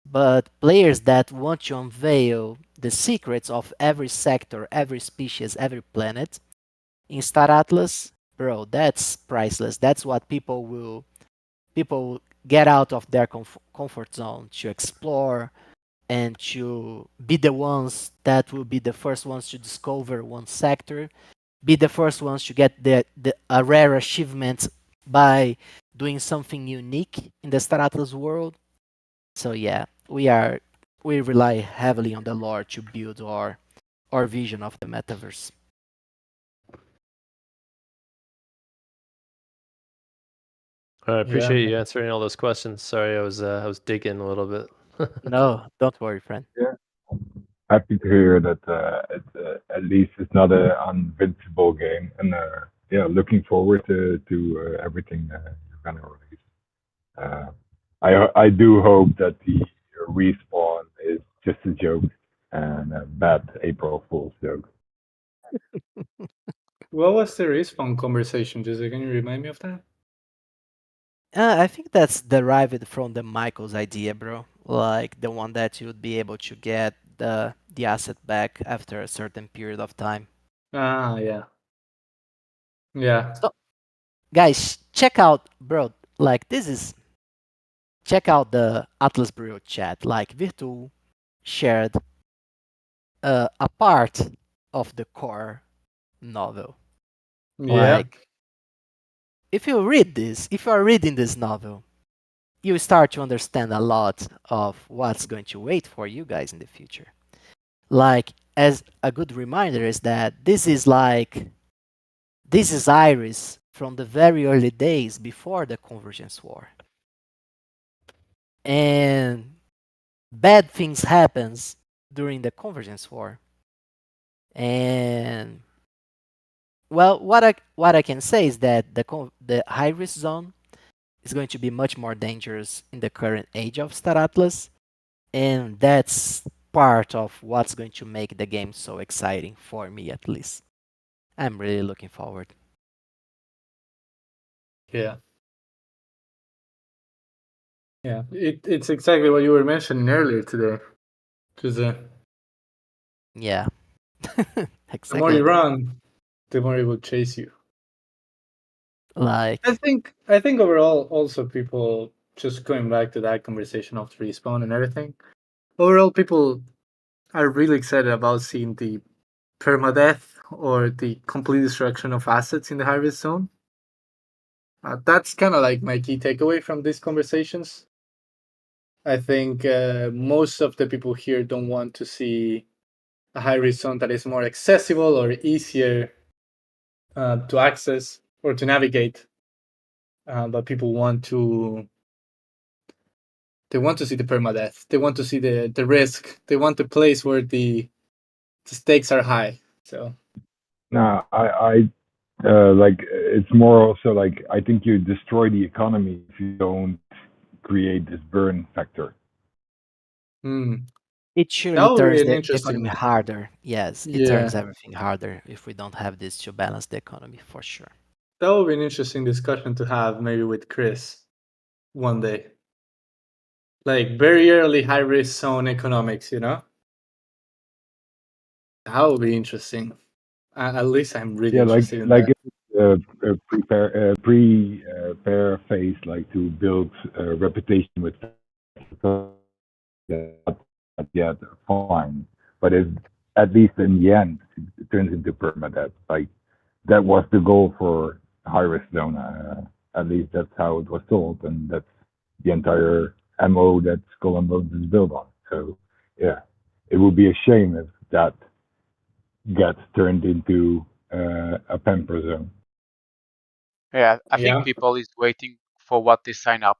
But players that want to unveil the secrets of every sector, every species, every planet in Star Atlas, bro, that's priceless. That's what people get out of their comfort zone to explore and to be the ones that will be the first ones to discover one sector, be the first ones to get a rare achievement by doing something unique in the Star Atlas world. So yeah, we are we rely heavily on the lore to build our vision of the metaverse. I Yeah. appreciate you answering all those questions. Sorry, I was digging a little bit. No, don't worry, friend. Yeah. Happy to hear that at least it's not an invincible game, and yeah, looking forward to everything you're gonna release. Uh, I do hope that the respawn is just a joke and a bad April Fool's joke. What was the respawn conversation, Jose? Can you remind me of that? I think that's derived from the Michael's idea, bro. Like the one that you would be able to get the asset back after a certain period of time. Ah, yeah. Yeah. So, guys, check out, bro. Like this is check out the Atlas Brew chat. Like Virtu shared a part of the core novel. Yeah. Like if you read this, if you are reading this novel, you start to understand a lot of what's going to wait for you guys in the future. Like as a good reminder is that this is Iris from the very early days before the Convergence War. And bad things happens during the Convergence War. And well, what I can say is that the high risk zone is going to be much more dangerous in the current age of Star Atlas, and that's part of what's going to make the game so exciting for me, at least. I'm really looking forward. Yeah. Yeah. It's exactly what you were mentioning earlier today. Jose. Yeah, The more exactly you that. run, the more it will chase you. Like, I think overall also people just going back to that conversation of respawn and everything. Overall people are really excited about seeing the permadeath or the complete destruction of assets in the high risk zone. That's kind of like my key takeaway from these conversations. I think most of the people here don't want to see a high risk zone that is more accessible or easier to access or to navigate. But people want to see the permadeath. They want to see the risk. They want the place where the stakes are high. So No, I like it's more also like I think you destroy the economy if you don't create this burn factor. mm, it that surely would be turns an the economy interesting. harder. Yes, it Yeah, turns everything harder if we don't have this to balance the economy for sure. that would be an interesting discussion to have maybe with Chris one day. Like very early high risk zone economics, you know? That would be interesting. At least I'm really Yeah, interested in like that. prepare phase like to build a reputation with that yet fine, but if at least in the end it turns into permadeath, like that was the goal for high risk zone. At least that's how it was told, and that's the entire MO that Skull and Bones is built on. So yeah, it would be a shame if that gets turned into a pamper zone. Yeah, I think Yeah. people is waiting for what they sign up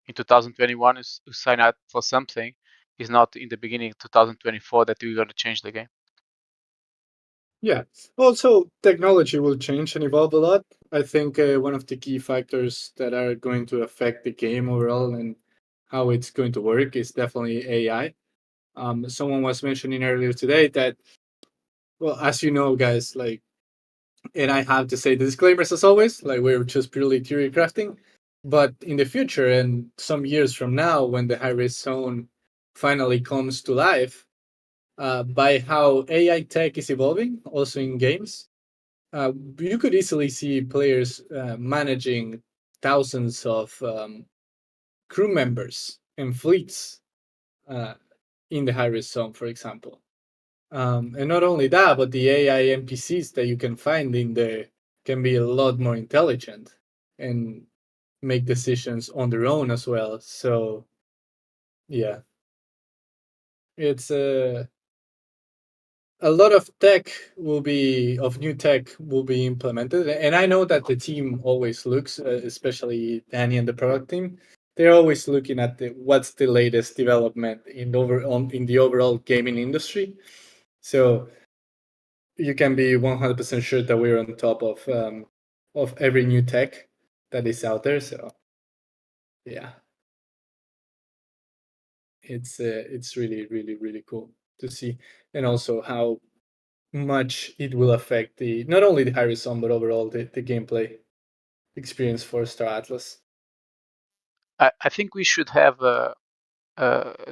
in 2021 is to sign up for something. Is not in the beginning of 2024 that we're going to change the game. Yeah. Also, technology will change and evolve a lot. I think one of the key factors that are going to affect the game overall and how it's going to work is definitely AI. Someone was mentioning earlier today that, well, as you know, guys, like, and I have to say the disclaimers as always, like, we're just purely theory crafting. But in the future and some years from now, when the high risk zone finally comes to life, by how AI tech is evolving, also in games, you could easily see players managing thousands of crew members and fleets uh, in the high risk zone, for example. And not only that, but the AI NPCs that you can find in there can be a lot more intelligent and make decisions on their own as well. So, yeah. It's a lot of new tech will be implemented, and I know that the team always looks, especially Danny and the product team, they're always looking at what's the latest development in the overall gaming industry. So you can be 100% sure that we're on top of every new tech that is out there. So yeah, it's really really really cool to see, and also how much it will affect not only the Harrison but overall the gameplay experience for Star Atlas. I think we should have a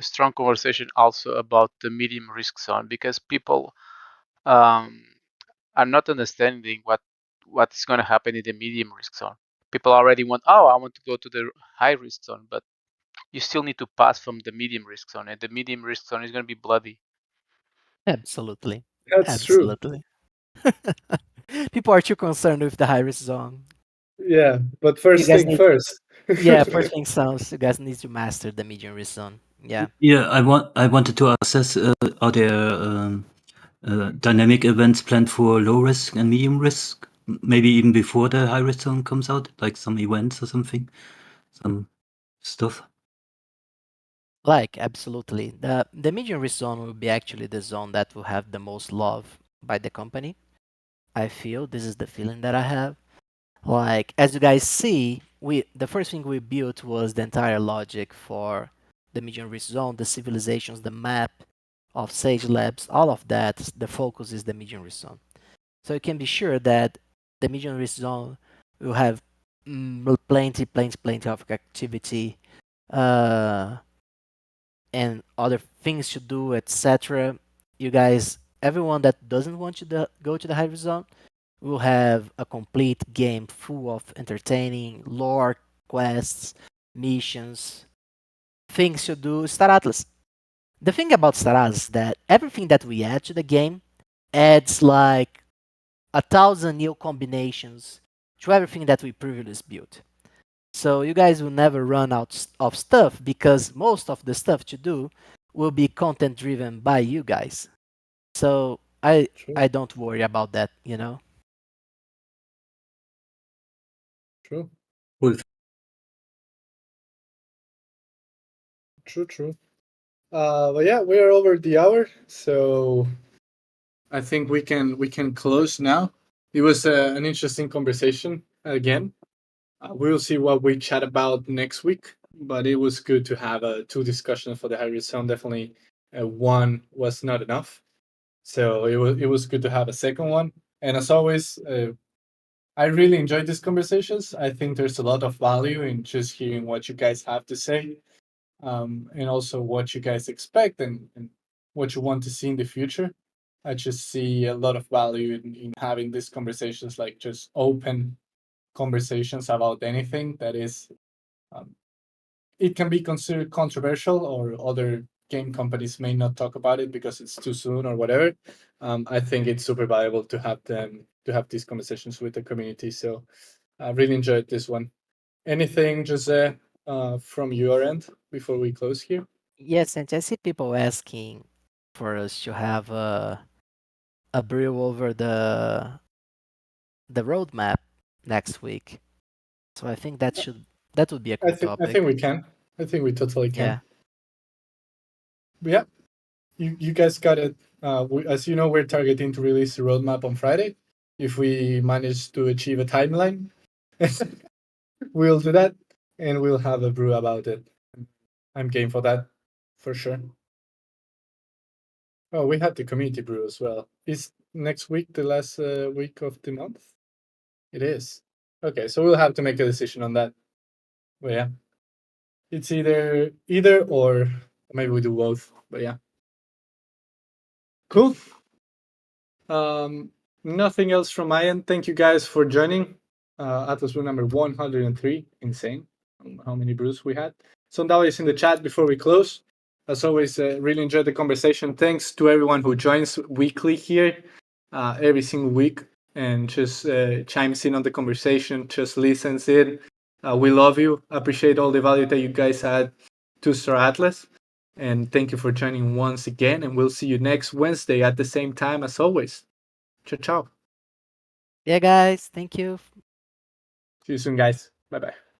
strong conversation also about the medium risk zone, because people um, are not understanding what's going to happen in the medium risk zone. People already want, oh, I want to go to the high risk zone, but you still need to pass from the medium risk zone, and the medium risk zone is going to be bloody. Absolutely. That's true. Absolutely. People are too concerned with the high risk zone. Yeah, but You first guys thing need, first. yeah, first thing sounds, you guys need to master the medium risk zone. Yeah. Yeah, I wanted to assess are there dynamic events planned for low risk and medium risk, maybe even before the high risk zone comes out, like some events or something, some stuff. Like, absolutely. The medium risk zone will be actually the zone that will have the most love by the company. I feel this is the feeling that I have. Like, as you guys see, the first thing we built was the entire logic for the medium risk zone, the civilizations, the map of Sage Labs, all of that. The focus is the medium risk zone. So you can be sure that the medium risk zone will have plenty of activity. And other things to do, etc. You guys, everyone that doesn't want to go to the high zone will have a complete game full of entertaining lore, quests, missions, things to do. Star Atlas. The thing about Star Atlas is that everything that we add to the game adds like 1,000 new combinations to everything that we previously built. So you guys will never run out of stuff because most of the stuff to do will be content driven by you guys. So True, I don't worry about that, you know. true, Cool. true. But yeah, we're over the hour, so I think we can close now. It was an interesting conversation again. We'll see what we chat about next week, but it was good to have two discussions for the Harry Sound. Definitely, one was not enough, so it was good to have a second one. And as always, I really enjoyed these conversations. I think there's a lot of value in just hearing what you guys have to say, and also what you guys expect and what you want to see in the future. I just see a lot of value in having these conversations, like just open conversations about anything that is. Um, it can be considered controversial, or other game companies may not talk about it because it's too soon or whatever. I think it's super valuable to have these conversations with the community. So I really enjoyed this one. Anything, Jose, from your end before we close here? Yes, and I see people asking for us to have a brew over the roadmap next week. So I think that would be a I cool think I think topic. we can. I think we totally Yeah. can. But yeah, you guys got it. As you know, we're targeting to release the roadmap on Friday. If we manage to achieve a timeline, we'll do that, and we'll have a brew about it. I'm game for that, for sure. Oh, we had the community brew as well. Is next week the last week of the month? It is. Okay, so we'll have to make a decision on that. But yeah, it's either or maybe we do both. But yeah, cool. Um, Nothing else from my end. Thank you guys for joining. Atlas Brew number 103. Insane how many brews we had. So that is in the chat before we close. As always, really enjoyed the conversation. Thanks to everyone who joins weekly here, every single week, and just chimes in on the conversation, just listens in. We love you. Appreciate all the value that you guys had to Star Atlas. And thank you for joining once again. And we'll see you next Wednesday at the same time as always. Ciao, ciao. Yeah, guys. Thank you. See you soon, guys. Bye bye.